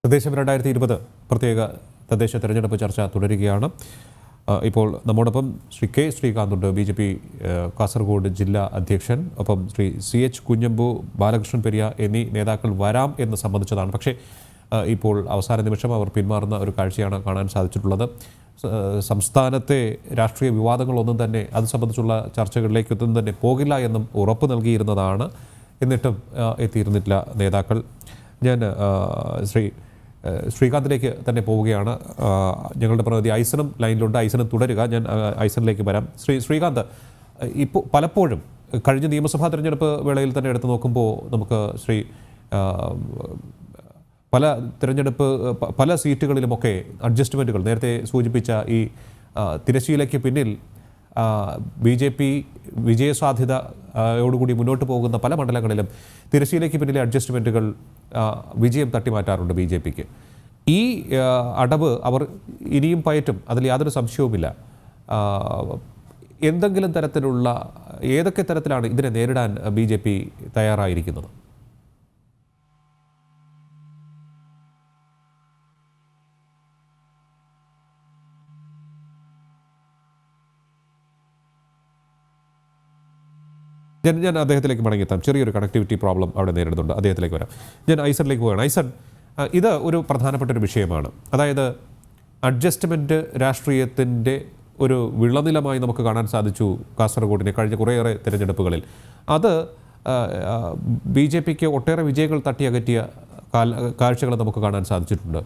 തദ്ദേശം 2020 പ്രത്യേക തദ്ദേശ തെരഞ്ഞെടുപ്പ് ചർച്ച തുടരുകയാണ്. ഇപ്പോൾ നമ്മോടൊപ്പം ശ്രീ കെ ശ്രീകാന്തുണ്ട്, BJP കാസർഗോഡ് ജില്ലാ അധ്യക്ഷൻ. ഒപ്പം ശ്രീ CH കുഞ്ഞമ്പു, ബാലകൃഷ്ണൻ പെരിയ എന്നീ നേതാക്കൾ വരാം എന്ന് സംബന്ധിച്ചതാണ്. പക്ഷേ ഇപ്പോൾ അവസാന നിമിഷം അവർ പിന്മാറുന്ന ഒരു കാഴ്ചയാണ് കാണാൻ സാധിച്ചിട്ടുള്ളത്. സംസ്ഥാനത്തെ രാഷ്ട്രീയ വിവാദങ്ങളൊന്നും തന്നെ അത് സംബന്ധിച്ചുള്ള ചർച്ചകളിലേക്കൊന്നും തന്നെ പോകില്ല എന്നും ഉറപ്പ് നൽകിയിരുന്നതാണ്. എന്നിട്ടും എത്തിയിരുന്നില്ല നേതാക്കൾ. ഞാൻ ശ്രീകാന്തിലേക്ക് തന്നെ പോവുകയാണ്. ഞങ്ങളുടെ പ്രതിനിധി ഐസനും ലൈനിലുണ്ട്. ഐസനും തുടരുക. ഞാൻ ഐസനിലേക്ക് വരാം. ശ്രീകാന്ത്, ഇപ്പോൾ പലപ്പോഴും കഴിഞ്ഞ നിയമസഭാ തെരഞ്ഞെടുപ്പ് വേളയിൽ തന്നെ എടുത്തു നോക്കുമ്പോൾ നമുക്ക് പല സീറ്റുകളിലുമൊക്കെ അഡ്ജസ്റ്റ്മെൻറ്റുകൾ, നേരത്തെ സൂചിപ്പിച്ച ഈ തിരശ്ശീലയ്ക്ക് പിന്നിൽ BJP വിജയസാധ്യതയോടുകൂടി മുന്നോട്ട് പോകുന്ന പല മണ്ഡലങ്ങളിലും തിരശ്ശീലയ്ക്ക് പിന്നിലെ അഡ്ജസ്റ്റ്മെൻറ്റുകൾ വിജയം തട്ടിമാറ്റാറുണ്ട് BJPക്ക്. ഈ അടവ് അവർ ഇനിയും പയറ്റും, അതിൽ യാതൊരു സംശയവുമില്ല. എന്തെങ്കിലും തരത്തിലുള്ള ഏതൊക്കെ തരത്തിലാണ് ഇതിനെ നേരിടാൻ BJP തയ്യാറായിരിക്കുന്നത്? ഞാൻ അദ്ദേഹത്തിലേക്ക് മടങ്ങിയെത്താം. ചെറിയൊരു കണക്ടിവിറ്റി പ്രോബ്ലം അവിടെ നേരിടുന്നുണ്ട്. അദ്ദേഹത്തിലേക്ക് വരാം. ഞാൻ ഐസണിലേക്ക് പോവുകയാണ്. ഐസൺ, ഇത് ഒരു പ്രധാനപ്പെട്ടൊരു വിഷയമാണ്. അതായത് അഡ്ജസ്റ്റ്മെൻറ്റ് രാഷ്ട്രീയത്തിൻ്റെ ഒരു വിളനിലമായി നമുക്ക് കാണാൻ സാധിച്ചു കാസർഗോഡിനെ കഴിഞ്ഞ കുറേയേറെ തിരഞ്ഞെടുപ്പുകളിൽ. അത് BJPക്ക് ഒട്ടേറെ വിജയങ്ങൾ തട്ടിയകറ്റിയ കാഴ്ചകൾ നമുക്ക് കാണാൻ സാധിച്ചിട്ടുണ്ട്.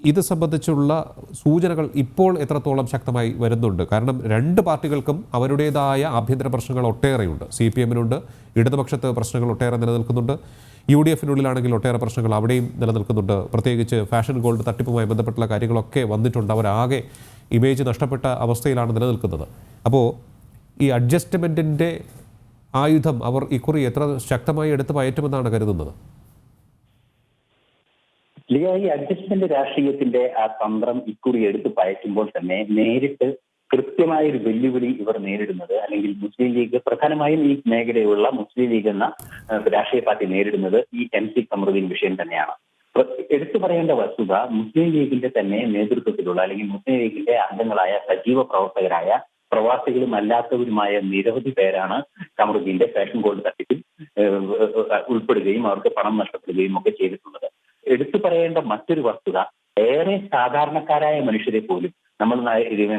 ഇത് സംബന്ധിച്ചുള്ള സൂചനകൾ ഇപ്പോൾ എത്രത്തോളം ശക്തമായി വരുന്നുണ്ട്? കാരണം രണ്ട് പാർട്ടികൾക്കും അവരുടേതായ ആഭ്യന്തര പ്രശ്നങ്ങൾ ഒട്ടേറെയുണ്ട്. CPM-നുണ്ട്, ഇടതുപക്ഷത്ത് പ്രശ്നങ്ങൾ ഒട്ടേറെ നിലനിൽക്കുന്നുണ്ട്. UDF-നുള്ളിലാണെങ്കിൽ ഒട്ടേറെ പ്രശ്നങ്ങൾ അവിടെയും നിലനിൽക്കുന്നുണ്ട്. പ്രത്യേകിച്ച് ഫാഷൻ ഗോൾഡ് തട്ടിപ്പുമായി ബന്ധപ്പെട്ടുള്ള കാര്യങ്ങളൊക്കെ വന്നിട്ടുണ്ട്. അവരാകെ ഇമേജ് നഷ്ടപ്പെട്ട അവസ്ഥയിലാണ് നിലനിൽക്കുന്നത്. അപ്പോൾ ഈ അഡ്ജസ്റ്റ്മെൻറ്റിൻ്റെ ആയുധം അവർ ഇക്കുറി എത്ര ശക്തമായി എടുത്ത് പയറ്റുമെന്നാണ് കരുതുന്നത്? ഈ അഡ്ജസ്റ്റ്മെന്റ് രാഷ്ട്രീയത്തിന്റെ ആ തന്ത്രം ഇക്കുറി എടുത്ത് പയറ്റുമ്പോൾ തന്നെ നേരിട്ട് കൃത്യമായ ഒരു വെല്ലുവിളി ഇവർ നേരിടുന്നത്, അല്ലെങ്കിൽ മുസ്ലിം ലീഗ്, പ്രധാനമായും ഈ മേഖലയിലുള്ള മുസ്ലിം ലീഗ് എന്ന രാഷ്ട്രീയ പാർട്ടി നേരിടുന്നത് ഈ MC ഖമറുദ്ദീൻ വിഷയം തന്നെയാണ്. എടുത്തു പറയേണ്ട വസ്തുത, മുസ്ലിം ലീഗിന്റെ തന്നെ നേതൃത്വത്തിലുള്ള, അല്ലെങ്കിൽ മുസ്ലിം ലീഗിന്റെ അംഗങ്ങളായ സജീവ പ്രവർത്തകരായ പ്രവാസികളും അല്ലാത്തവരുമായ നിരവധി പേരാണ് ഖമറുദ്ദീന്റെ ഫാഷൻ ഗോൾഡ് തട്ടിപ്പിൽ ഉൾപ്പെടുകയും അവർക്ക് പണം നഷ്ടപ്പെടുകയും ഒക്കെ ചെയ്തിട്ടുള്ളത്. എടുത്തു പറയേണ്ട മറ്റൊരു വസ്തുത, ഏറെ സാധാരണക്കാരായ മനുഷ്യരെ പോലും നമ്മൾ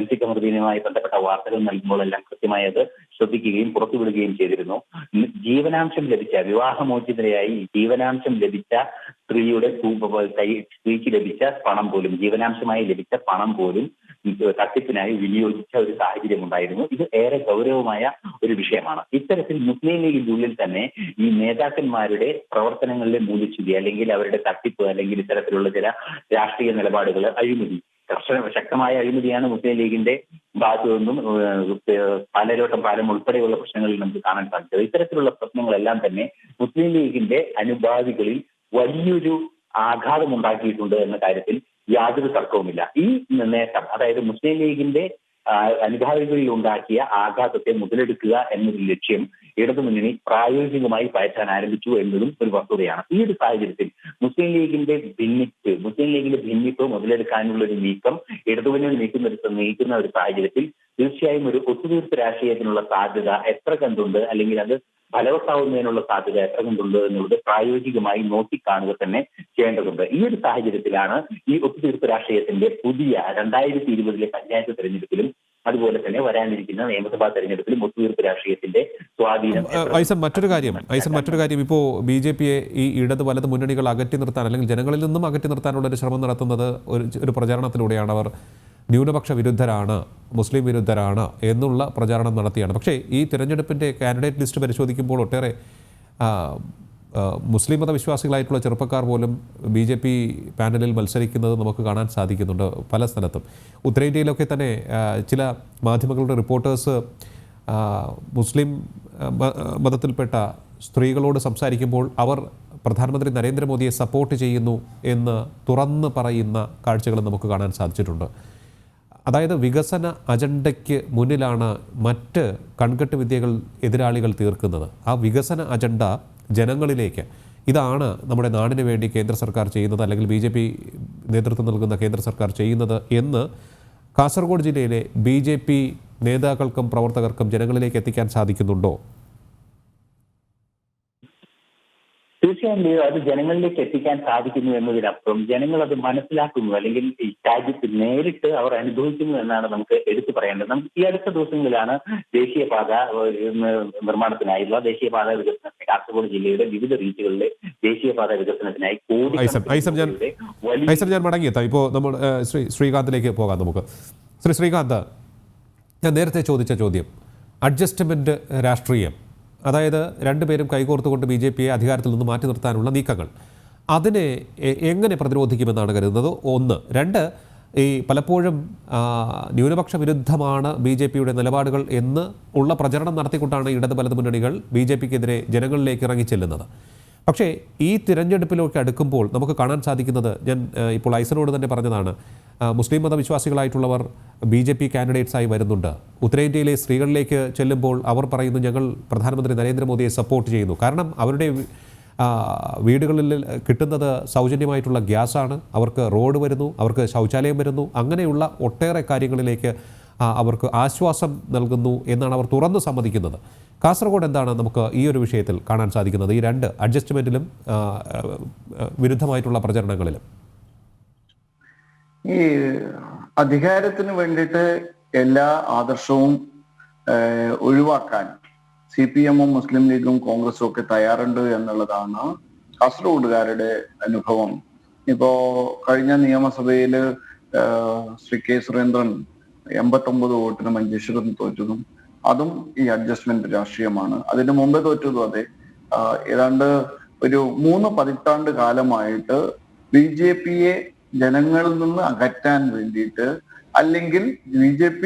MC ഖമറുദ്ദീനുമായി ബന്ധപ്പെട്ട വാർത്തകൾ നൽകുമ്പോഴെല്ലാം കൃത്യമായി അത് ശ്രദ്ധിക്കുകയും പുറത്തുവിടുകയും ചെയ്തിരുന്നു. ജീവനാംശം ലഭിച്ച, വിവാഹമോചിതയായി ജീവനാംശം ലഭിച്ച സ്ത്രീക്ക് ലഭിച്ച പണം പോലും, ജീവനാംശമായി ലഭിച്ച പണം പോലും തട്ടിപ്പിനായി വിനിയോഗിച്ച ഒരു സാഹചര്യം ഉണ്ടായിരുന്നു. ഇത് ഏറെ ഗൗരവമായ ഒരു വിഷയമാണ്. ഇത്തരത്തിൽ മുസ്ലിം ലീഗിന്റെ ഉള്ളിൽ തന്നെ ഈ നേതാക്കന്മാരുടെ പ്രവർത്തനങ്ങളിലെ മൂല്യച്യുതി, അല്ലെങ്കിൽ അവരുടെ തട്ടിപ്പ്, അല്ലെങ്കിൽ ഇത്തരത്തിലുള്ള ചില രാഷ്ട്രീയ നിലപാടുകൾ, അഴിമതി, ശക്തമായ അഴിമതിയാണ് മുസ്ലിം ലീഗിന്റെ ഭാഗത്തു നിന്നും പാലരോട്ടം പാലം ഉൾപ്പെടെയുള്ള പ്രശ്നങ്ങളിൽ നമുക്ക് കാണാൻ സാധിച്ചത്. ഇത്തരത്തിലുള്ള പ്രശ്നങ്ങളെല്ലാം തന്നെ മുസ്ലിം ലീഗിന്റെ അനുഭാവികളിൽ വലിയൊരു ആഘാതം ഉണ്ടാക്കിയിട്ടുണ്ട് എന്ന കാര്യത്തിൽ യാതൊരു തർക്കവുമില്ല. ഈ നേട്ടം, അതായത് മുസ്ലിം ലീഗിന്റെ അനുഭാവികളിൽ ഉണ്ടാക്കിയ ആഘാതത്തെ മുതലെടുക്കുക എന്നൊരു ലക്ഷ്യം ഇടതുമുന്നണി പ്രായോഗികമായി പയറ്റാൻ ആരംഭിച്ചു എന്നതും ഒരു വസ്തുതയാണ്. ഈ ഒരു സാഹചര്യത്തിൽ മുസ്ലിം ലീഗിന്റെ ഭിന്നിപ്പ് മുതലെടുക്കാനുള്ള ഒരു നീക്കം ഇടതുമുന്നണി നീക്കുന്ന ഒരു സാഹചര്യത്തിൽ തീർച്ചയായും ഒരു ഒത്തുതീർപ്പ് രാഷ്ട്രീയത്തിനുള്ള സാധ്യത എത്ര കണ്ടുണ്ട്, അല്ലെങ്കിൽ അത് ഫലവത്താവുന്നതിനുള്ള സാധ്യത എത്ര കണ്ടുണ്ട് എന്നുള്ളത് പ്രായോഗികമായി നോക്കിക്കാണുക തന്നെ ചെയ്യേണ്ടതുണ്ട്. ഈ ഒരു സാഹചര്യത്തിലാണ് ഈ ഒത്തുതീർപ്പ് രാഷ്ട്രീയത്തിന്റെ പുതിയ 2020 പഞ്ചായത്ത് തെരഞ്ഞെടുപ്പിലും അതുപോലെ തന്നെ വരാനിരിക്കുന്ന നിയമസഭാ തെരഞ്ഞെടുപ്പിലും ഒത്തുതീർപ്പ് രാഷ്ട്രീയത്തിന്റെ സ്വാധീനം. ഐസൻ, മറ്റൊരു കാര്യം, ഇപ്പോൾ BJPയെ ഈ ഇടത് വലത് മുന്നണികൾ അകറ്റി നിർത്താൻ, അല്ലെങ്കിൽ ജനങ്ങളിൽ നിന്നും അകറ്റി നിർത്താനുള്ള ഒരു ശ്രമം നടത്തുന്നത് ഒരു പ്രചാരണത്തിലൂടെയാണ്. അവർ ന്യൂനപക്ഷ വിരുദ്ധരാണ്, മുസ്ലിം വിരുദ്ധരാണ് എന്നുള്ള പ്രചാരണം നടത്തിയാണ്. പക്ഷേ ഈ തിരഞ്ഞെടുപ്പിൻ്റെ കാൻഡിഡേറ്റ് ലിസ്റ്റ് പരിശോധിക്കുമ്പോൾ ഒട്ടേറെ മുസ്ലിം മതവിശ്വാസികളായിട്ടുള്ള ചെറുപ്പക്കാർ പോലും BJP പാനലിൽ മത്സരിക്കുന്നത് നമുക്ക് കാണാൻ സാധിക്കുന്നുണ്ട് പല സ്ഥലത്തും. ഉത്തരേന്ത്യയിലൊക്കെ തന്നെ ചില മാധ്യമങ്ങളുടെ റിപ്പോർട്ടേഴ്സ് മുസ്ലിം മതത്തിൽപ്പെട്ട സ്ത്രീകളോട് സംസാരിക്കുമ്പോൾ അവർ പ്രധാനമന്ത്രി നരേന്ദ്രമോദിയെ സപ്പോർട്ട് ചെയ്യുന്നു എന്ന് തുറന്ന് പറയുന്ന കാഴ്ചകൾ നമുക്ക് കാണാൻ സാധിച്ചിട്ടുണ്ട്. അതായത് വികസന അജണ്ടയ്ക്ക് മുന്നിലാണ് മറ്റ് കൺകെട്ട് വിദ്യകൾ എതിരാളികൾ തീർക്കുന്നത്. ആ വികസന അജണ്ട ജനങ്ങളിലേക്ക്, ഇതാണ് നമ്മുടെ നാടിന് വേണ്ടി കേന്ദ്ര സർക്കാർ ചെയ്യുന്നത്, അല്ലെങ്കിൽ BJP നേതൃത്വം നൽകുന്ന കേന്ദ്ര സർക്കാർ ചെയ്യുന്നത് എന്ന് കാസർഗോഡ് ജില്ലയിലെ BJP നേതാക്കൾക്കും പ്രവർത്തകർക്കും ജനങ്ങളിലേക്ക് എത്തിക്കാൻ സാധിക്കുന്നുണ്ടോ? തീർച്ചയായും അത് ജനങ്ങളിലേക്ക് എത്തിക്കാൻ സാധിക്കുന്നു എന്നതിനപ്പുറം ജനങ്ങൾ അത് മനസ്സിലാക്കുന്നു, അല്ലെങ്കിൽ ഈ രാജ്യത്ത് നേരിട്ട് അവർ അനുഭവിക്കുന്നു എന്നാണ് നമുക്ക് എടുത്തു പറയേണ്ടത്. നമുക്ക് ഈ അടുത്ത ദിവസങ്ങളിലാണ് ദേശീയപാത നിർമ്മാണത്തിനായുള്ള ദേശീയപാത വികസനത്തിന് കാസർഗോഡ് ജില്ലയുടെ വിവിധ റീച്ചുകളിലെ ദേശീയപാത വികസനത്തിനായി ഞാൻ മടങ്ങിയെത്താം. ഇപ്പോൾ നമ്മൾ ശ്രീകാന്തിലേക്ക് പോകാം. നമുക്ക് ശ്രീകാന്ത്, ഞാൻ നേരത്തെ ചോദിച്ച ചോദ്യം, അഡ്ജസ്റ്റ്മെൻറ്റ് രാഷ്ട്രീയം, അതായത് രണ്ടുപേരും കൈകോർത്തുകൊണ്ട് BJPയെ അധികാരത്തിൽ നിന്ന് മാറ്റി നിർത്താനുള്ള നീക്കങ്ങൾ, അതിനെ എങ്ങനെ പ്രതിരോധിക്കുമെന്നാണ് കരുതുന്നത്? ഒന്ന്. രണ്ട്, ഈ പലപ്പോഴും ന്യൂനപക്ഷ വിരുദ്ധമാണ് BJPയുടെ നിലപാടുകൾ എന്ന് ഉള്ള പ്രചരണം നടത്തിക്കൊണ്ടാണ് ഇടത് വലത് മുന്നണികൾ BJPക്കെതിരെ ജനങ്ങളിലേക്ക് ഇറങ്ങിച്ചെല്ലുന്നത്. പക്ഷേ ഈ തിരഞ്ഞെടുപ്പിലേക്ക് അടുക്കുമ്പോൾ നമുക്ക് കാണാൻ സാധിക്കുന്നത്, ഞാൻ ഇപ്പോൾ ഐസനോട് തന്നെ പറഞ്ഞതാണ്, മുസ്ലിം മതവിശ്വാസികളായിട്ടുള്ളവർ BJP കാൻഡിഡേറ്റ്സായി വരുന്നുണ്ട്. ഉത്തരേന്ത്യയിലെ സ്ത്രീകളിലേക്ക് ചെല്ലുമ്പോൾ അവർ പറയുന്നു, ഞങ്ങൾ പ്രധാനമന്ത്രി നരേന്ദ്രമോദിയെ സപ്പോർട്ട് ചെയ്യുന്നു. കാരണം അവരുടെ വീടുകളിൽ കിട്ടുന്നത് സൗജന്യമായിട്ടുള്ള ഗ്യാസാണ്, അവർക്ക് റോഡ് വരുന്നു, അവർക്ക് ശൗചാലയം വരുന്നു, അങ്ങനെയുള്ള ഒട്ടേറെ കാര്യങ്ങളിലേക്ക് അവർക്ക് ആശ്വാസം നൽകുന്നു എന്നാണ് അവർ തുറന്നു സമ്മതിക്കുന്നത്. കാസർഗോഡ് എന്താണ് നമുക്ക് ഈ ഒരു വിഷയത്തിൽ കാണാൻ സാധിക്കുന്നത്, ഈ രണ്ട് അഡ്ജസ്റ്റ്മെൻറ്റിലും വിരുദ്ധമായിട്ടുള്ള പ്രചരണങ്ങളിലും? ഈ അധികാരത്തിന് വേണ്ടിയിട്ട് എല്ലാ ആദർശവും ഒഴിവാക്കാൻ CPM-ഉം മുസ്ലിം ലീഗും കോൺഗ്രസും ഒക്കെ തയ്യാറുണ്ട് എന്നുള്ളതാണ് കാസർഗോഡുകാരുടെ അനുഭവം. ഇപ്പോ കഴിഞ്ഞ നിയമസഭയിൽ ശ്രീ K. സുരേന്ദ്രൻ 89 വോട്ടിന് മഞ്ചേശ്വരത്ത് തോറ്റതും അതും ഈ അഡ്ജസ്റ്റ്മെന്റ് രാഷ്ട്രീയമാണ്. അതിന് മുമ്പേ തോറ്റതും അതെ. ഏതാണ്ട് ഒരു 3 പതിറ്റാണ്ട് കാലമായിട്ട് BJPയെ ജനങ്ങളിൽ നിന്ന് അകറ്റാൻ വേണ്ടിയിട്ട്, അല്ലെങ്കിൽ BJP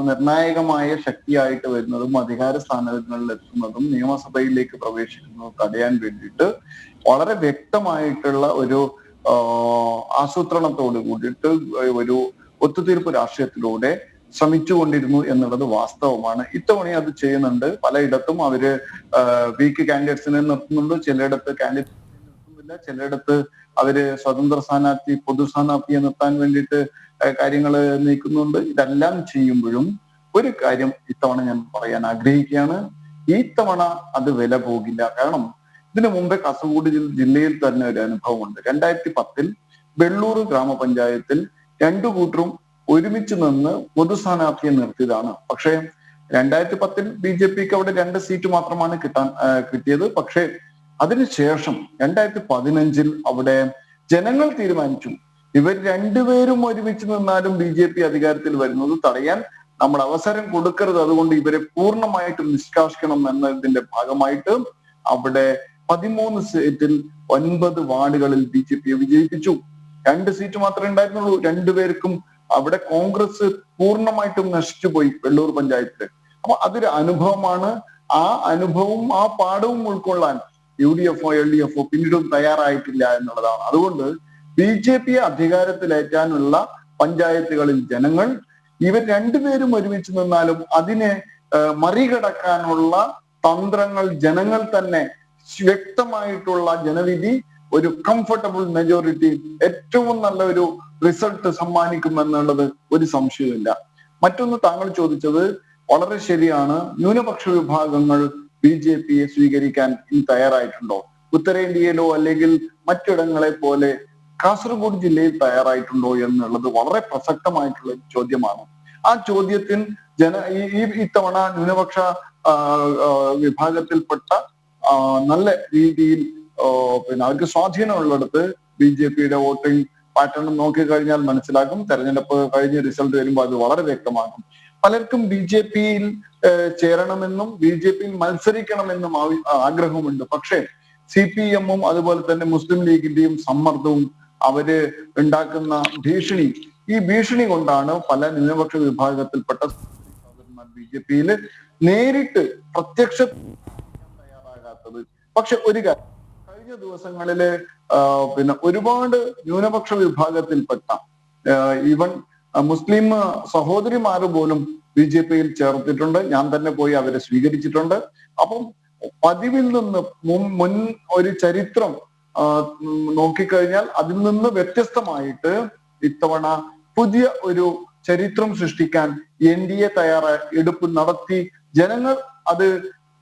നിർണായകമായ ശക്തിയായിട്ട് വരുന്നതും അധികാര സ്ഥാനങ്ങളിൽ എത്തുന്നതും നിയമസഭയിലേക്ക് പ്രവേശിക്കുന്നതും തടയാൻ വേണ്ടിയിട്ട് വളരെ വ്യക്തമായിട്ടുള്ള ഒരു ആസൂത്രണത്തോട് കൂടിയിട്ട് ഒരു ഒത്തുതീർപ്പ് രാഷ്ട്രീയത്തിലൂടെ ശ്രമിച്ചുകൊണ്ടിരുന്നു എന്നുള്ളത് വാസ്തവമാണ്. ഇത്തവണ അത് ചെയ്യുന്നുണ്ട്. പലയിടത്തും അവര് വീക്ക് കാൻഡിഡേറ്റ്സിനെ നിർത്തുന്നുണ്ട്, ചിലയിടത്ത് കാൻഡിഡേറ്റ് നിർത്തുന്നില്ല, ചിലയിടത്ത് അവര് സ്വതന്ത്ര സ്ഥാനാർത്ഥി പൊതു സ്ഥാനാർത്ഥിയെ നിർത്താൻ വേണ്ടിയിട്ട് കാര്യങ്ങൾ നീക്കുന്നുണ്ട്. ഇതെല്ലാം ചെയ്യുമ്പോഴും ഒരു കാര്യം ഇത്തവണ ഞാൻ പറയാൻ ആഗ്രഹിക്കുകയാണ്, ഈ തവണ അത് വില പോകില്ല. കാരണം ഇതിനു മുമ്പേ കാസർഗോഡ് ജില്ലയിൽ തന്നെ ഒരു അനുഭവമുണ്ട്. 2010 വെള്ളൂർ ഗ്രാമപഞ്ചായത്തിൽ രണ്ടു കൂട്ടരും ഒരുമിച്ച് നിന്ന് പൊതു സ്ഥാനാർത്ഥിയെ നിർത്തിയതാണ്. പക്ഷേ 2010 BJPക്ക് അവിടെ 2 സീറ്റ് മാത്രമാണ് കിട്ടിയത്. പക്ഷേ അതിനുശേഷം 2015 അവിടെ ജനങ്ങൾ തീരുമാനിച്ചു, ഇവർ രണ്ടുപേരും ഒരുമിച്ച് നിന്നാലും BJP അധികാരത്തിൽ വരുന്നത് തടയാൻ നമ്മൾ അവസരം കൊടുക്കരുത്, അതുകൊണ്ട് ഇവരെ പൂർണ്ണമായിട്ടും നിഷ്കാസിക്കണം എന്നതിന്റെ ഭാഗമായിട്ട് അവിടെ 13 സീറ്റിൽ 9 വാർഡുകളിൽ BJPയെ വിജയിപ്പിച്ചു. 2 സീറ്റ് മാത്രമേ ഉണ്ടായിരുന്നുള്ളൂ. രണ്ടുപേർക്കും അവിടെ കോൺഗ്രസ് പൂർണ്ണമായിട്ടും നശിച്ചുപോയി വെള്ളൂർ പഞ്ചായത്തിൽ. അപ്പൊ അതൊരു അനുഭവമാണ്. ആ അനുഭവവും ആ പാഠവും ഉൾക്കൊള്ളാൻ UDF-ഓ LDF-ഓ പിന്നീടും തയ്യാറായിട്ടില്ല എന്നുള്ളതാണ്. അതുകൊണ്ട് BJPയെ അധികാരത്തിലേറ്റാനുള്ള പഞ്ചായത്തുകളിൽ ജനങ്ങൾ ഇവർ രണ്ടുപേരും ഒരുമിച്ച് നിന്നാലും അതിനെ മറികടക്കാനുള്ള തന്ത്രങ്ങൾ ജനങ്ങൾ തന്നെ വ്യക്തമായിട്ടുള്ള ജനവിധി, ഒരു കംഫർട്ടബിൾ മെജോറിറ്റി, ഏറ്റവും നല്ല ഒരു റിസൾട്ട് സമ്മാനിക്കുമെന്നുള്ളത് ഒരു സംശയമില്ല. മറ്റൊന്ന് താങ്കൾ ചോദിച്ചത് വളരെ ശരിയാണ്. ന്യൂനപക്ഷ വിഭാഗങ്ങൾ BJPയെ സ്വീകരിക്കാൻ ഇനി തയ്യാറായിട്ടുണ്ടോ? ഉത്തരേന്ത്യയിലോ അല്ലെങ്കിൽ മറ്റിടങ്ങളെ പോലെ കാസർഗോഡ് ജില്ലയിൽ തയ്യാറായിട്ടുണ്ടോ എന്നുള്ളത് വളരെ പ്രസക്തമായിട്ടുള്ള ചോദ്യമാണ്. ആ ചോദ്യത്തിൽ ഇത്തവണ ന്യൂനപക്ഷ വിഭാഗത്തിൽപ്പെട്ട നല്ല രീതിയിൽ അവർക്ക് സ്വാധീനമുള്ളിടത്ത് BJPയുടെ വോട്ടിംഗ് പാറ്റേൺ നോക്കിക്കഴിഞ്ഞാൽ മനസ്സിലാക്കും. തെരഞ്ഞെടുപ്പ് കഴിഞ്ഞ് റിസൾട്ട് വരുമ്പോൾ അത് വളരെ വ്യക്തമാകും. പലർക്കും BJPയിൽ ചേരണമെന്നും BJPയിൽ മത്സരിക്കണമെന്നും ആഗ്രഹമുണ്ട്. പക്ഷേ CPM-ഉം അതുപോലെ തന്നെ മുസ്ലിം ലീഗിന്റെയും സമ്മർദ്ദവും അവര് ഉണ്ടാക്കുന്ന ഭീഷണി, ഈ ഭീഷണി കൊണ്ടാണ് പല ന്യൂനപക്ഷ വിഭാഗത്തിൽപ്പെട്ട BJPയിൽ നേരിട്ട് പ്രത്യക്ഷ തയ്യാറാകാത്തത്. പക്ഷെ ഒരു കാര്യം, കഴിഞ്ഞ ദിവസങ്ങളില് ഒരുപാട് ന്യൂനപക്ഷ വിഭാഗത്തിൽപ്പെട്ട ഈവൻ മുസ്ലിം സഹോദരിമാര് പോലും BJPയിൽ ചേർത്തിട്ടുണ്ട്. ഞാൻ തന്നെ പോയി അവരെ സ്വീകരിച്ചിട്ടുണ്ട്. അപ്പം പതിവിൽ നിന്ന് മുൻ ഒരു ചരിത്രം നോക്കിക്കഴിഞ്ഞാൽ അതിൽ നിന്ന് വ്യത്യസ്തമായിട്ട് ഇത്തവണ പുതിയ ഒരു ചരിത്രം സൃഷ്ടിക്കാൻ NDA തയ്യാറെടുപ്പ് നടത്തി. ജനങ്ങൾ അത്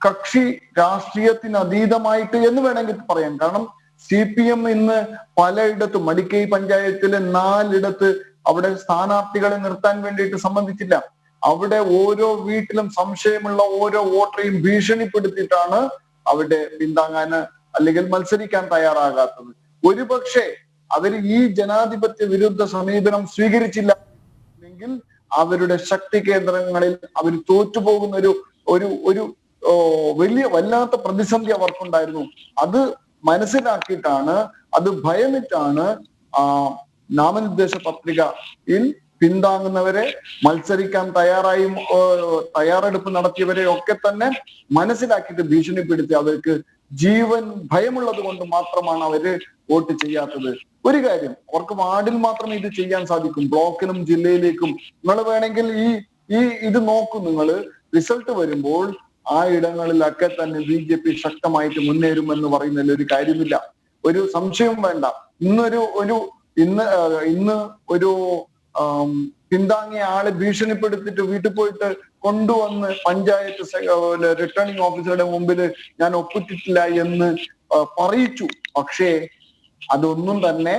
കക്ഷി രാഷ്ട്രീയത്തിന് അതീതമായിട്ട് എന്ന് വേണമെങ്കിൽ പറയാം. കാരണം CPM ഇന്ന് പലയിടത്തും മടിക്കൈ പഞ്ചായത്തിലെ 4 അവിടെ സ്ഥാനാർത്ഥികളെ നിർത്താൻ വേണ്ടിയിട്ട് സംബന്ധിച്ചില്ല. അവിടെ ഓരോ വീട്ടിലും സംശയമുള്ള ഓരോ വോട്ടറെയും ഭീഷണിപ്പെടുത്തിയിട്ടാണ് അവിടെ പിന്താങ്ങാൻ അല്ലെങ്കിൽ മത്സരിക്കാൻ തയ്യാറാകാത്തത്. ഒരുപക്ഷെ അവർ ഈ ജനാധിപത്യ വിരുദ്ധ സമീപനം സ്വീകരിച്ചില്ല എങ്കിൽ അവരുടെ ശക്തി കേന്ദ്രങ്ങളിൽ അവർ തോറ്റുപോകുന്ന ഒരു വലിയ വല്ലാത്ത പ്രതിസന്ധി അവർക്കുണ്ടായിരുന്നു. അത് മനസ്സിലാക്കിയിട്ടാണ്, അത് ഭയന്നിട്ടാണ് നാമനിർദ്ദേശ പത്രികയിൽ പിന്താങ്ങുന്നവരെ, മത്സരിക്കാൻ തയ്യാറെടുപ്പ് നടത്തിയവരെ ഒക്കെ തന്നെ മനസ്സിലാക്കിയിട്ട് ഭീഷണിപ്പെടുത്തി അവർക്ക് ജീവൻ ഭയമുള്ളത് കൊണ്ട് മാത്രമാണ് അവര് വോട്ട് ചെയ്യാത്തത്. ഒരു കാര്യം, അവർക്ക് വാർഡിൽ മാത്രം ഇത് ചെയ്യാൻ സാധിക്കും, ബ്ലോക്കിലും ജില്ലയിലേക്കും. നിങ്ങൾ വേണമെങ്കിൽ ഇത് നോക്കും, നിങ്ങൾ റിസൾട്ട് വരുമ്പോൾ ആ ഇടങ്ങളിലൊക്കെ തന്നെ BJP ശക്തമായിട്ട് മുന്നേറുമെന്ന് പറയുന്നതിൽ ഒരു കാര്യമില്ല, ഒരു സംശയവും വേണ്ട. ഇന്ന് ഒരു പിന്താങ്ങിയ ആളെ ഭീഷണിപ്പെടുത്തിട്ട് വീട്ടിൽ പോയിട്ട് കൊണ്ടുവന്ന് പഞ്ചായത്ത് റിട്ടേണിംഗ് ഓഫീസറുടെ മുമ്പിൽ ഞാൻ ഒപ്പിട്ടിട്ടില്ല എന്ന് പറയിച്ചു. പക്ഷേ അതൊന്നും തന്നെ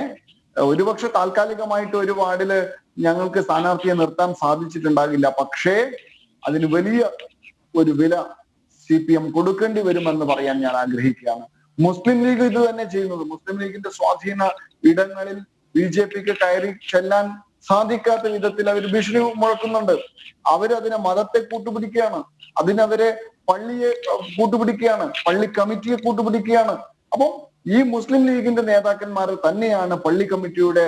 ഒരുപക്ഷെ താൽക്കാലികമായിട്ട് ഒരു വാർഡില് ഞങ്ങൾക്ക് സ്ഥാനാർത്ഥിയെ നിർത്താൻ സാധിച്ചിട്ടുണ്ടാകില്ല. പക്ഷേ അതിന് വലിയ ഒരു വില CPM കൊടുക്കേണ്ടി വരുമെന്ന് പറയാൻ ഞാൻ ആഗ്രഹിക്കുകയാണ്. മുസ്ലിം ലീഗ് ഇത് തന്നെ ചെയ്യുന്നത്. മുസ്ലിം ലീഗിന്റെ സ്വാധീന ഇടങ്ങളിൽ BJPക്ക് കയറി ചെല്ലാൻ സാധിക്കാത്ത വിധത്തിൽ അവർ ഭീഷണി മുഴക്കുന്നുണ്ട്. അവരതിനെ മതത്തെ കൂട്ടുപിടിക്കുകയാണ്, അതിനവരെ പള്ളിയെ കൂട്ടുപിടിക്കുകയാണ്, പള്ളി കമ്മിറ്റിയെ കൂട്ടുപിടിക്കുകയാണ്. അപ്പം ഈ മുസ്ലിം ലീഗിന്റെ നേതാക്കന്മാർ തന്നെയാണ് പള്ളി കമ്മിറ്റിയുടെ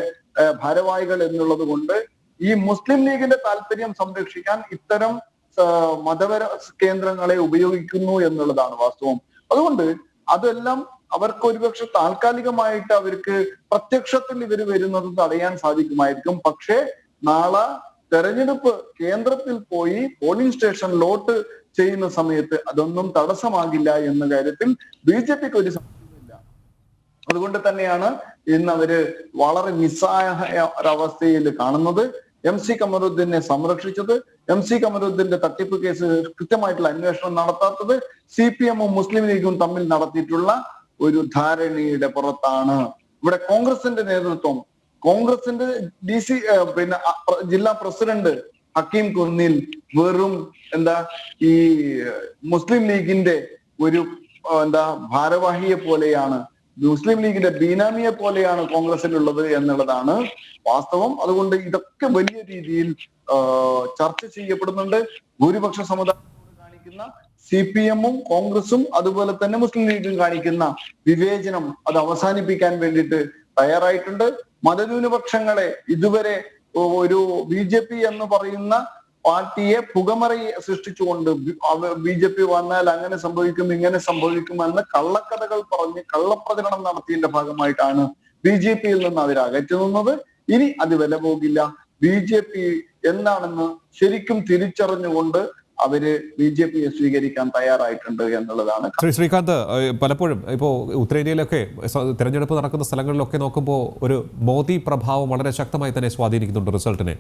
ഭാരവാഹികൾ എന്നുള്ളത് കൊണ്ട് ഈ മുസ്ലിം ലീഗിന്റെ താല്പര്യം സംരക്ഷിക്കാൻ ഇത്തരം മതപര കേന്ദ്രങ്ങളെ ഉപയോഗിക്കുന്നു എന്നുള്ളതാണ് വാസ്തവം. അതുകൊണ്ട് അതെല്ലാം അവർക്ക് ഒരുപക്ഷെ താൽക്കാലികമായിട്ട് അവർക്ക് പ്രത്യക്ഷത്തിൽ ഇവർ വരുന്നത് തടയാൻ സാധിക്കുമായിരിക്കും. പക്ഷേ നാളെ തെരഞ്ഞെടുപ്പ് കേന്ദ്രത്തിൽ പോയി പോളിംഗ് സ്റ്റേഷൻ ലോട്ട് ചെയ്യുന്ന സമയത്ത് അതൊന്നും തടസ്സമാകില്ല എന്ന കാര്യത്തിൽ BJPക്ക് ഒരു സംശയമില്ല. അതുകൊണ്ട് തന്നെയാണ് ഇന്ന് അവര് വളരെ നിസ്സഹായ ഒരവസ്ഥയിൽ കാണുന്നത്. MC കമറുദ്ദീനെ സംരക്ഷിച്ചത്, MC കമറുദ്ദീന്റെ തട്ടിപ്പ് കേസ് കൃത്യമായിട്ടുള്ള അന്വേഷണം നടത്താത്തത് CPM-ഉം മുസ്ലിം ലീഗും തമ്മിൽ നടത്തിയിട്ടുള്ള ഒരു ധാരണയുടെ പുറത്താണ്. ഇവിടെ കോൺഗ്രസിന്റെ നേതൃത്വം, കോൺഗ്രസിന്റെ ജില്ലാ പ്രസിഡന്റ് ഹക്കീം കുന്നിൽ വെറും ഈ മുസ്ലിം ലീഗിന്റെ ഒരു ഭാരവാഹിയെ പോലെയാണ്, മുസ്ലിം ലീഗിന്റെ ബീനാമിയെ പോലെയാണ് കോൺഗ്രസിലുള്ളത് എന്നുള്ളതാണ് വാസ്തവം. അതുകൊണ്ട് ഇതൊക്കെ വലിയ രീതിയിൽ ചർച്ച ചെയ്യപ്പെടുന്നുണ്ട്. ഭൂരിപക്ഷ സമുദായത്തോട് കാണിക്കുന്ന CPM-ഉം കോൺഗ്രസും അതുപോലെ തന്നെ മുസ്ലിം ലീഗും കാണിക്കുന്ന വിവേചനം അത് അവസാനിപ്പിക്കാൻ വേണ്ടിയിട്ട് തയ്യാറായിട്ടുണ്ട്. മതന്യൂനപക്ഷങ്ങളെ ഇതുവരെ ഒരു BJP എന്ന് പറയുന്ന പാർട്ടിയെ പുകമറയെ സൃഷ്ടിച്ചുകൊണ്ട് BJP വന്നാൽ അങ്ങനെ സംഭവിക്കും ഇങ്ങനെ സംഭവിക്കും എന്ന് കള്ളക്കഥകൾ പറഞ്ഞ് കള്ളപ്രചരണം നടത്തിയതിന്റെ ഭാഗമായിട്ടാണ് BJP-യിൽ നിന്ന് അവർ അകറ്റി നിന്നത്. ഇനി അത് വില പോകില്ല. BJP എന്താണെന്ന് ശരിക്കും തിരിച്ചറിഞ്ഞുകൊണ്ട് അവര് BJP-യെ സ്വീകരിക്കാൻ തയ്യാറായിട്ടുണ്ട് എന്നുള്ളതാണ്. ശ്രീകാന്ത്, പലപ്പോഴും ഇപ്പോൾ ഉത്തരേന്ത്യയിലൊക്കെ തിരഞ്ഞെടുപ്പ് നടക്കുന്ന സ്ഥലങ്ങളിലൊക്കെ നോക്കുമ്പോൾ ഒരു മോദി പ്രഭാവം വളരെ ശക്തമായി തന്നെ സ്വാധീനിക്കുന്നുണ്ട് റിസൾട്ടിനെ.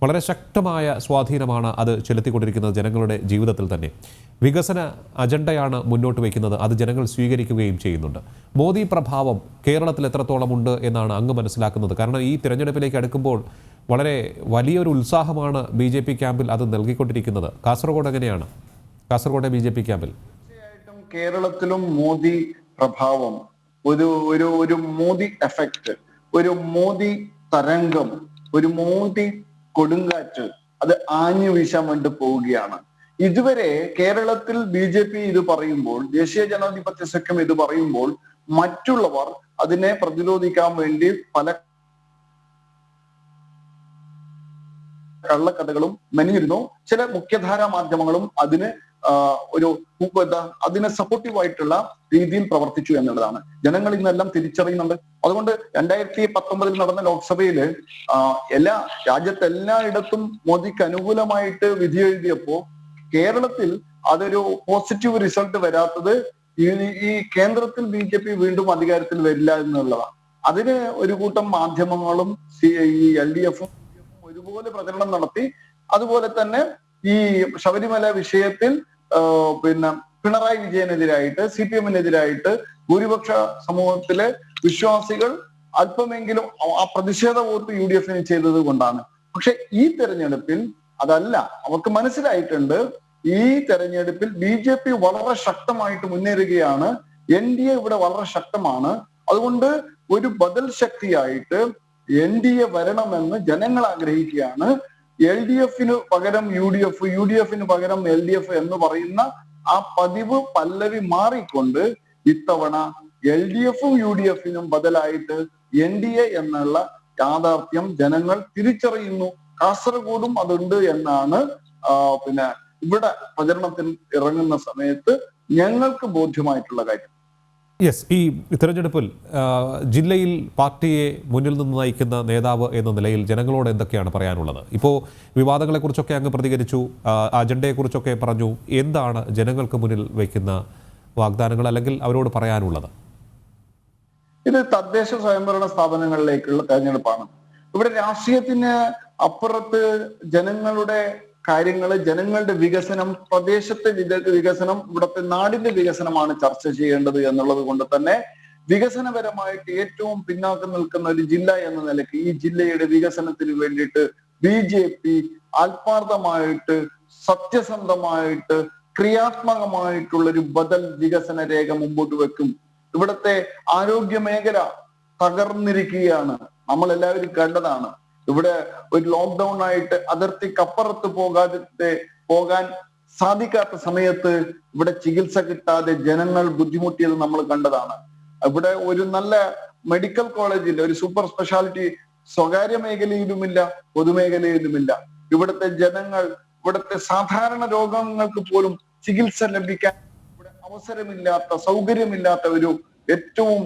വളരെ ശക്തമായ സ്വാധീനമാണ് അത് ചെലുത്തിക്കൊണ്ടിരിക്കുന്നത് ജനങ്ങളുടെ ജീവിതത്തിൽ തന്നെ. വികസന അജണ്ടയാണ് മുന്നോട്ട് വയ്ക്കുന്നത്, അത് ജനങ്ങൾ സ്വീകരിക്കുകയും ചെയ്യുന്നുണ്ട്. മോദി പ്രഭാവം കേരളത്തിൽ എത്രത്തോളം ഉണ്ട് എന്നാണ് അങ്ങ് മനസ്സിലാക്കുന്നത്? കാരണം ഈ തിരഞ്ഞെടുപ്പിലേക്ക് അടുക്കുമ്പോൾ വളരെ വലിയൊരു ഉത്സാഹമാണ് BJP ക്യാമ്പിൽ അത് നൽകിക്കൊണ്ടിരിക്കുന്നത്. കാസർഗോഡ് എങ്ങനെയാണ്? കാസർഗോഡ് BJP ക്യാമ്പിൽ തീർച്ചയായിട്ടും കേരളത്തിലും മോദി പ്രഭാവം, ഒരു മോദി എഫക്റ്റ്, ഒരു മോദി തരംഗം, ഒരു മോദി കൊടുങ്കാറ്റ് അത് ആഞ്ഞു വീശാൻ വേണ്ടി പോവുകയാണ്. ഇതുവരെ കേരളത്തിൽ BJP ഇത് പറയുമ്പോൾ, ദേശീയ ജനാധിപത്യ സഖ്യം ഇത് പറയുമ്പോൾ മറ്റുള്ളവർ അതിനെ പ്രതിരോധിക്കാൻ വേണ്ടി പല കള്ളക്കഥകളും മെനഞ്ഞിരുന്നു. ചില മുഖ്യധാരാ മാധ്യമങ്ങളും അതിന് സപ്പോർട്ടീവായിട്ടുള്ള രീതിയിൽ പ്രവർത്തിച്ചു എന്നുള്ളതാണ്. ജനങ്ങൾ ഇന്നെല്ലാം തിരിച്ചറിയുന്നുണ്ട്. അതുകൊണ്ട് 2019 നടന്ന ലോക്സഭയില് രാജ്യത്ത് എല്ലായിടത്തും മോദിക്ക് അനുകൂലമായിട്ട് വിധി എഴുതിയപ്പോ കേരളത്തിൽ അതൊരു പോസിറ്റീവ് റിസൾട്ട് വരാത്തത് ഈ കേന്ദ്രത്തിൽ BJP വീണ്ടും അധികാരത്തിൽ വരില്ല എന്നുള്ളതാണ്. അതിന് ഒരു കൂട്ടം മാധ്യമങ്ങളും ഈ LDF-ഉം ഒരുപോലെ പ്രചരണം നടത്തി. അതുപോലെ തന്നെ ഈ ശബരിമല വിഷയത്തിൽ പിന്നെ പിണറായി വിജയനെതിരായിട്ട് CPM-നെതിരായിട്ട് ഭൂരിപക്ഷ സമൂഹത്തിലെ വിശ്വാസികൾ അല്പമെങ്കിലും ആ പ്രതിഷേധ വോട്ട് UDF-ന് ചെയ്തത് കൊണ്ടാണ്. പക്ഷെ ഈ തെരഞ്ഞെടുപ്പിൽ അതല്ല, അവർക്ക് മനസ്സിലായിട്ടുണ്ട് ഈ തെരഞ്ഞെടുപ്പിൽ BJP വളരെ ശക്തമായിട്ട് മുന്നേറുകയാണ്. NDA ഇവിടെ വളരെ ശക്തമാണ്. അതുകൊണ്ട് ഒരു ബദൽ ശക്തിയായിട്ട് NDA വരണമെന്ന് ജനങ്ങൾ ആഗ്രഹിക്കുകയാണ്. LDF-ന് പകരം UDF, UDF-ന് പകരം LDF എന്ന് പറയുന്ന ആ പതിവ് പല്ലവി മാറിക്കൊണ്ട് ഇത്തവണ LDF-ഉം UDF-നും ബദലായിട്ട് NDA എന്നുള്ള യാഥാർത്ഥ്യം ജനങ്ങൾ തിരിച്ചറിയുന്നു. കാസർഗോഡും അതുണ്ട് എന്നാണ് പിന്നെ ഇവിടെ പ്രചരണത്തിൽ ഇറങ്ങുന്ന സമയത്ത് ഞങ്ങൾക്ക് ബോധ്യമായിട്ടുള്ള കാര്യം. യെസ്, ഈ തെരഞ്ഞെടുപ്പിൽ ജില്ലയിൽ പാർട്ടിയെ മുന്നിൽ നിന്ന് നയിക്കുന്ന നേതാവ് എന്ന നിലയിൽ ജനങ്ങളോട് എന്തൊക്കെയാണ് പറയാനുള്ളത്? ഇപ്പോൾ വിവാദങ്ങളെക്കുറിച്ചൊക്കെ അങ്ങ് പ്രതികരിച്ചു, അജണ്ടയെക്കുറിച്ചൊക്കെ പറഞ്ഞു. എന്താണ് ജനങ്ങൾക്ക് മുന്നിൽ വയ്ക്കുന്ന വാഗ്ദാനങ്ങൾ അല്ലെങ്കിൽ അവരോട് പറയാനുള്ളത്? ഇത് തദ്ദേശ സ്വയംഭരണ സ്ഥാപനങ്ങളിലേക്കുള്ള തെരഞ്ഞെടുപ്പാണ്. ഇവിടെ രാഷ്ട്രീയത്തിന് അപ്പുറത്ത് ജനങ്ങളുടെ കാര്യങ്ങൾ, ജനങ്ങളുടെ വികസനം, പ്രദേശത്തെ വികസനം, ഇവിടുത്തെ നാടിന്റെ വികസനമാണ് ചർച്ച ചെയ്യേണ്ടത് എന്നുള്ളത് കൊണ്ട് തന്നെ വികസനപരമായിട്ട് ഏറ്റവും പിന്നാക്കം നിൽക്കുന്ന ഒരു ജില്ല എന്ന നിലയ്ക്ക് ഈ ജില്ലയുടെ വികസനത്തിന് വേണ്ടിയിട്ട് BJP ആത്മാർത്ഥമായിട്ട്, സത്യസന്ധമായിട്ട്, ക്രിയാത്മകമായിട്ടുള്ള ഒരു ബദൽ വികസന രേഖ മുമ്പോട്ട് വെക്കും. ഇവിടുത്തെ ആരോഗ്യ മേഖല തകർന്നിരിക്കുകയാണ്, നമ്മൾ എല്ലാവരും കണ്ടതാണ്. ഇവിടെ ഒരു ലോക്ക്ഡൌൺ ആയിട്ട് അതിർത്തിക്കപ്പുറത്ത് പോകാൻ സാധിക്കാത്ത സമയത്ത് ഇവിടെ ചികിത്സ കിട്ടാതെ ജനങ്ങൾ ബുദ്ധിമുട്ടിയത് നമ്മൾ കണ്ടതാണ്. ഇവിടെ ഒരു നല്ല മെഡിക്കൽ കോളേജിൽ ഒരു സൂപ്പർ സ്പെഷ്യാലിറ്റി സ്വകാര്യ മേഖലയിലുമില്ല, പൊതുമേഖലയിലുമില്ല. ഇവിടുത്തെ ജനങ്ങൾ, ഇവിടുത്തെ സാധാരണ രോഗങ്ങൾക്ക് പോലും ചികിത്സ ലഭിക്കാൻ ഇവിടെ അവസരമില്ലാത്ത, സൗകര്യമില്ലാത്ത ഒരു ഏറ്റവും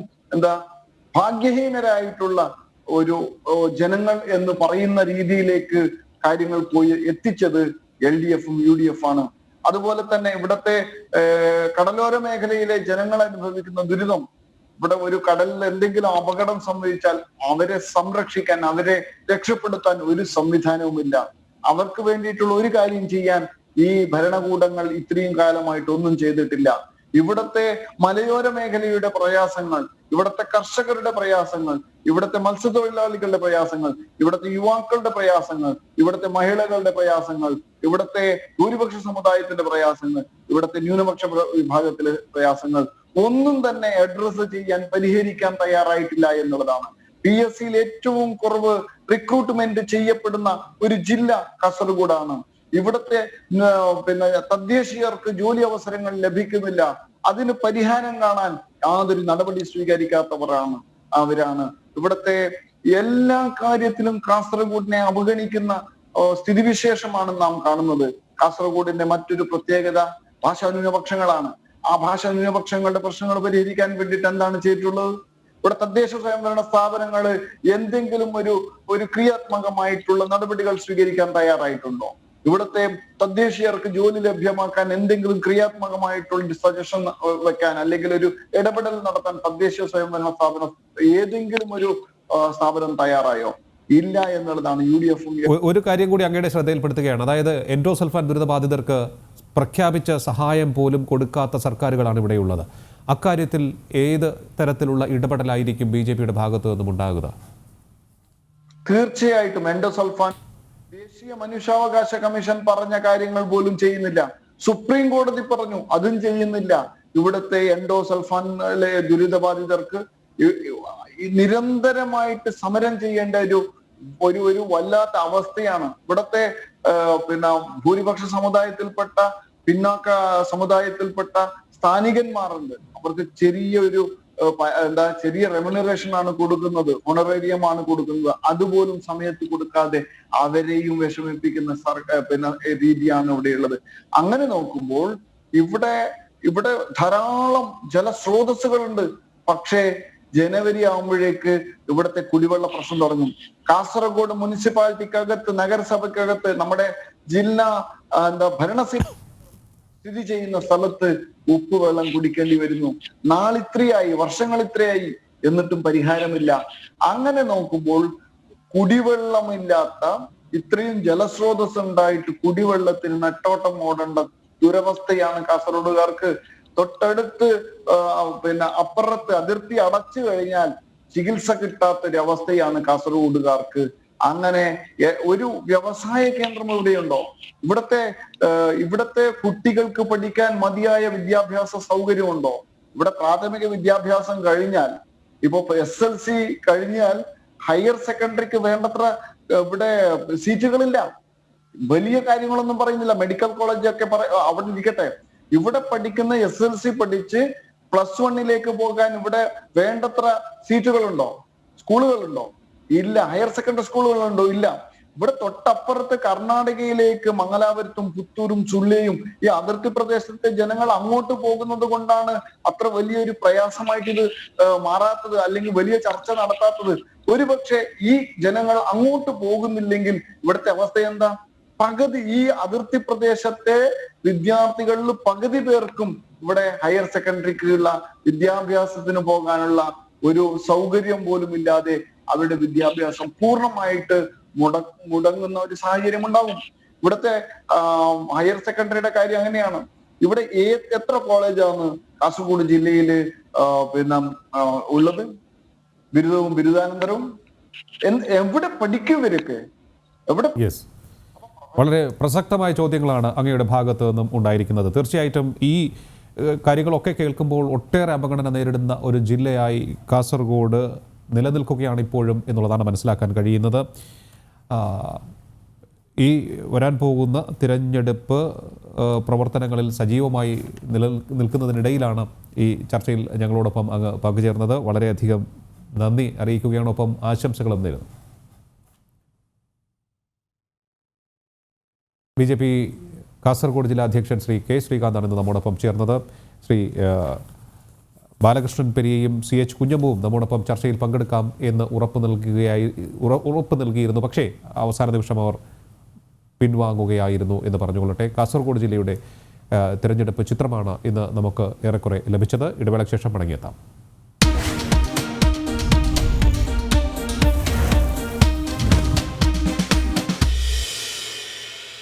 ഭാഗ്യഹീനരായിട്ടുള്ള ഒരു ജനങ്ങൾ എന്ന് പറയുന്ന രീതിയിലേക്ക് കാര്യങ്ങൾ പോയി എത്തിച്ചത് LDF-ഉം UDF-ആണ്. അതുപോലെ തന്നെ ഇവിടത്തെ കടലോര മേഖലയിലെ ജനങ്ങൾ അനുഭവിക്കുന്ന ദുരിതം, ഇവിടെ ഒരു കടലിൽ എന്തെങ്കിലും അപകടം സംഭവിച്ചാൽ അവരെ സംരക്ഷിക്കാൻ, അവരെ രക്ഷപ്പെടുത്താൻ ഒരു സംവിധാനവുമില്ല. അവർക്ക് വേണ്ടിയിട്ടുള്ള ഒരു കാര്യം ചെയ്യാൻ ഈ ഭരണകൂടങ്ങൾ ഇത്രയും കാലമായിട്ട് ഒന്നും ചെയ്തിട്ടില്ല. ഇവിടത്തെ മലയോര മേഖലയുടെ പ്രയാസങ്ങൾ, ഇവിടത്തെ കർഷകരുടെ പ്രയാസങ്ങൾ, ഇവിടത്തെ മത്സ്യത്തൊഴിലാളികളുടെ പ്രയാസങ്ങൾ, ഇവിടത്തെ യുവാക്കളുടെ പ്രയാസങ്ങൾ, ഇവിടത്തെ മഹിളകളുടെ പ്രയാസങ്ങൾ, ഇവിടത്തെ ഭൂരിപക്ഷ സമുദായത്തിന്റെ പ്രയാസങ്ങൾ, ഇവിടത്തെ ന്യൂനപക്ഷ വിഭാഗത്തിലെ പ്രയാസങ്ങൾ ഒന്നും തന്നെ അഡ്രസ് ചെയ്യാൻ, പരിഹരിക്കാൻ തയ്യാറായിട്ടില്ല എന്നുള്ളതാണ്. PSC-യിൽ ഏറ്റവും കുറവ് റിക്രൂട്ട്മെന്റ് ചെയ്യപ്പെടുന്ന ഒരു ജില്ല കാസർഗോഡാണ്. ഇവിടത്തെ തദ്ദേശീയർക്ക് ജോലി അവസരങ്ങൾ ലഭിക്കുന്നില്ല. അതിന് പരിഹാരം കാണാൻ യാതൊരു നടപടി സ്വീകരിക്കാത്തവരാണ് അവരാണ്. ഇവിടത്തെ എല്ലാ കാര്യത്തിലും കാസർഗോഡിനെ അവഗണിക്കുന്ന സ്ഥിതിവിശേഷമാണ് നാം കാണുന്നത്. കാസർഗോഡിന്റെ മറ്റൊരു പ്രത്യേകത ഭാഷാ ന്യൂനപക്ഷങ്ങളാണ്. ആ ഭാഷാ ന്യൂനപക്ഷങ്ങളുടെ പ്രശ്നങ്ങൾ പരിഹരിക്കാൻ വേണ്ടിയിട്ട് എന്താണ് ചെയ്തിട്ടുള്ളത്? ഇവിടെ തദ്ദേശ സ്വയംഭരണ സ്ഥാപനങ്ങൾ എന്തെങ്കിലും ഒരു ക്രിയാത്മകമായിട്ടുള്ള നടപടികൾ സ്വീകരിക്കാൻ തയ്യാറായിട്ടുണ്ടോ? ഇവിടുത്തെ തദ്ദേശീയർക്ക് ജോലി ലഭ്യമാക്കാൻ എന്തെങ്കിലും ക്രിയാത്മകമായിട്ടുള്ള സജഷൻ വെക്കാൻ, അല്ലെങ്കിൽ ഒരു ഇടപെടൽ നടത്താൻ തദ്ദേശ സ്വയംഭരണ സ്ഥാപനം ഏതെങ്കിലും ഒരു സ്ഥാപനം തയ്യാറായോ? ഇല്ല എന്നുള്ളതാണ്. UDF-ഉം ഒരു കാര്യം കൂടി അങ്ങയുടെ ശ്രദ്ധയിൽപ്പെടുത്തുകയാണ്. അതായത് എൻഡോസൾഫാൻ ദുരിതബാധിതർക്ക് പ്രഖ്യാപിച്ച സഹായം പോലും കൊടുക്കാത്ത സർക്കാരുകളാണ് ഇവിടെയുള്ളത്. അക്കാര്യത്തിൽ ഏത് തരത്തിലുള്ള ഇടപെടലായിരിക്കും BJP-യുടെ ഭാഗത്തു നിന്നും ഉണ്ടാകുക? തീർച്ചയായിട്ടും എൻഡോസൾഫാൻ ദേശീയ മനുഷ്യാവകാശ കമ്മീഷൻ പറഞ്ഞ കാര്യങ്ങൾ പോലും ചെയ്യുന്നില്ല. സുപ്രീം കോടതി പറഞ്ഞു, അതും ചെയ്യുന്നില്ല. ഇവിടുത്തെ എൻഡോസൾഫാനിലെ ദുരിതബാധിതർക്ക് നിരന്തരമായിട്ട് സമരം ചെയ്യേണ്ട ഒരു വല്ലാത്ത അവസ്ഥയാണ്. ഇവിടത്തെ ഭൂരിപക്ഷ സമുദായത്തിൽപ്പെട്ട, പിന്നാക്ക സമുദായത്തിൽപ്പെട്ട സ്ഥാനികന്മാരുണ്ട്. അവർക്ക് ചെറിയ റെമ്യൂണറേഷൻ ആണ് കൊടുക്കുന്നത്, ഹോണറേറിയം ആണ് കൊടുക്കുന്നത്. അതുപോലും സമയത്ത് കൊടുക്കാതെ അവരെയും വിഷമിപ്പിക്കുന്ന രീതിയാണ് ഇവിടെയുള്ളത്. അങ്ങനെ നോക്കുമ്പോൾ ഇവിടെ ധാരാളം ജലസ്രോതസ്സുകളുണ്ട്. പക്ഷേ ജനുവരി ആകുമ്പോഴേക്ക് ഇവിടുത്തെ കുടിവെള്ള പ്രശ്നം തുടങ്ങും. കാസർഗോഡ് മുനിസിപ്പാലിറ്റിക്കകത്ത്, നഗരസഭയ്ക്കകത്ത്, നമ്മുടെ ജില്ലാ ഭരണസിദ്ധ സ്ഥിതി ചെയ്യുന്ന സ്ഥലത്ത് ഉപ്പുവെള്ളം കുടിക്കേണ്ടി വരുന്നു. നാളിത്രയായി, വർഷങ്ങൾ ഇത്രയായി, എന്നിട്ടും പരിഹാരമില്ല. അങ്ങനെ നോക്കുമ്പോൾ കുടിവെള്ളമില്ലാത്ത, ഇത്രയും ജലസ്രോതസ് ഉണ്ടായിട്ട് കുടിവെള്ളത്തിന് നെട്ടോട്ടം ഓടേണ്ട ദുരവസ്ഥയാണ് കാസർഗോഡുകാർക്ക്. തൊട്ടടുത്ത് അപ്പുറത്ത് അതിർത്തി അടച്ചു കഴിഞ്ഞാൽ ചികിത്സ കിട്ടാത്തൊരവസ്ഥയാണ് കാസർഗോഡുകാർക്ക്. അങ്ങനെ ഒരു വ്യവസായ കേന്ദ്രം ഇവിടെയുണ്ടോ? ഇവിടത്തെ കുട്ടികൾക്ക് പഠിക്കാൻ മതിയായ വിദ്യാഭ്യാസ സൗകര്യമുണ്ടോ? ഇവിടെ പ്രാഥമിക വിദ്യാഭ്യാസം കഴിഞ്ഞാൽ, ഇപ്പൊ SLC കഴിഞ്ഞാൽ ഹയർ സെക്കൻഡറിക്ക് വേണ്ടത്ര ഇവിടെ സീറ്റുകളില്ല. വലിയ കാര്യങ്ങളൊന്നും പറയുന്നില്ല. മെഡിക്കൽ കോളേജൊക്കെ അവിടെ ഇരിക്കട്ടെ, ഇവിടെ പഠിക്കുന്ന SLC പഠിച്ച് +1 പോകാൻ ഇവിടെ വേണ്ടത്ര സീറ്റുകളുണ്ടോ? സ്കൂളുകളുണ്ടോ? ഇല്ല. ഹയർ സെക്കൻഡറി സ്കൂളുകളുണ്ടോ? ഇല്ല. ഇവിടെ തൊട്ടപ്പുറത്ത് കർണാടകയിലേക്ക് മംഗലാപുരത്തും പുത്തൂരും ചുള്ളിയും ഈ അതിർത്തി പ്രദേശത്തെ ജനങ്ങൾ അങ്ങോട്ട് പോകുന്നത് കൊണ്ടാണ് അത്ര വലിയൊരു പ്രയാസമായിട്ട് ഇത് മാറാത്തത്, അല്ലെങ്കിൽ വലിയ ചർച്ച നടത്താത്തത്. ഒരുപക്ഷെ ഈ ജനങ്ങൾ അങ്ങോട്ട് പോകുന്നില്ലെങ്കിൽ ഇവിടുത്തെ അവസ്ഥ എന്താ? പകുതി ഈ അതിർത്തി പ്രദേശത്തെ വിദ്യാർത്ഥികളിൽ പകുതി പേർക്കും ഇവിടെ ഹയർ സെക്കൻഡറിക്കുള്ള വിദ്യാഭ്യാസത്തിന് പോകാനുള്ള ഒരു സൗകര്യം പോലും ഇല്ലാതെ അവരുടെ വിദ്യാഭ്യാസം പൂർണ്ണമായിട്ട് മുടങ്ങുന്ന ഒരു സാഹചര്യം ഉണ്ടാവും. ഇവിടുത്തെ ഹയർ സെക്കൻഡറിയുടെ കാര്യം അങ്ങനെയാണ്. ഇവിടെ എത്ര കോളേജാണ് കാസർഗോഡ് ജില്ലയില് ഉള്ളത്? ബിരുദവും ബിരുദാനന്തരവും എവിടെ പഠിക്കും ഇവരൊക്കെ? എവിടെ? വളരെ പ്രസക്തമായ ചോദ്യങ്ങളാണ് അങ്ങയുടെ ഭാഗത്ത് നിന്നും ഉണ്ടായിരിക്കുന്നത്. തീർച്ചയായിട്ടും ഈ കാര്യങ്ങളൊക്കെ കേൾക്കുമ്പോൾ ഒട്ടേറെ അപഗണന നേരിടുന്ന ഒരു ജില്ലയായി കാസർഗോഡ് നിലനിൽക്കുകയാണ് ഇപ്പോഴും എന്നുള്ളതാണ് മനസ്സിലാക്കാൻ കഴിയുന്നത്. ഈ വരാൻ പോകുന്ന തിരഞ്ഞെടുപ്പ് പ്രവർത്തനങ്ങളിൽ സജീവമായി നിൽക്കുന്നതിനിടയിലാണ് ഈ ചർച്ചയിൽ ഞങ്ങളോടൊപ്പം അങ്ങ് പങ്കുചേർന്നത്. വളരെയധികം നന്ദി അറിയിക്കുകയാണ്, ഒപ്പം ആശംസകളും നേരുന്നു. BJP കാസർഗോഡ് ജില്ലാ അധ്യക്ഷൻ ശ്രീ K. ശ്രീകാന്താണ് ഇന്ന് നമ്മോടൊപ്പം ചേർന്നത്. ശ്രീ ബാലകൃഷ്ണൻ പെരിയയും CH കുഞ്ഞമ്പുവും നമ്മോടൊപ്പം ചർച്ചയിൽ പങ്കെടുക്കാം എന്ന് ഉറപ്പ് നൽകിയിരുന്നു. പക്ഷേ അവസാന നിമിഷം അവർ പിൻവാങ്ങുകയായിരുന്നു എന്ന് പറഞ്ഞുകൊള്ളട്ടെ. കാസർഗോഡ് ജില്ലയുടെ തിരഞ്ഞെടുപ്പ് ചിത്രമാണ് ഇന്ന് നമുക്ക് ഏറെക്കുറെ ലഭിച്ചത്. ഇടവേളയ്ക്ക് ശേഷം മടങ്ങിയെത്താം.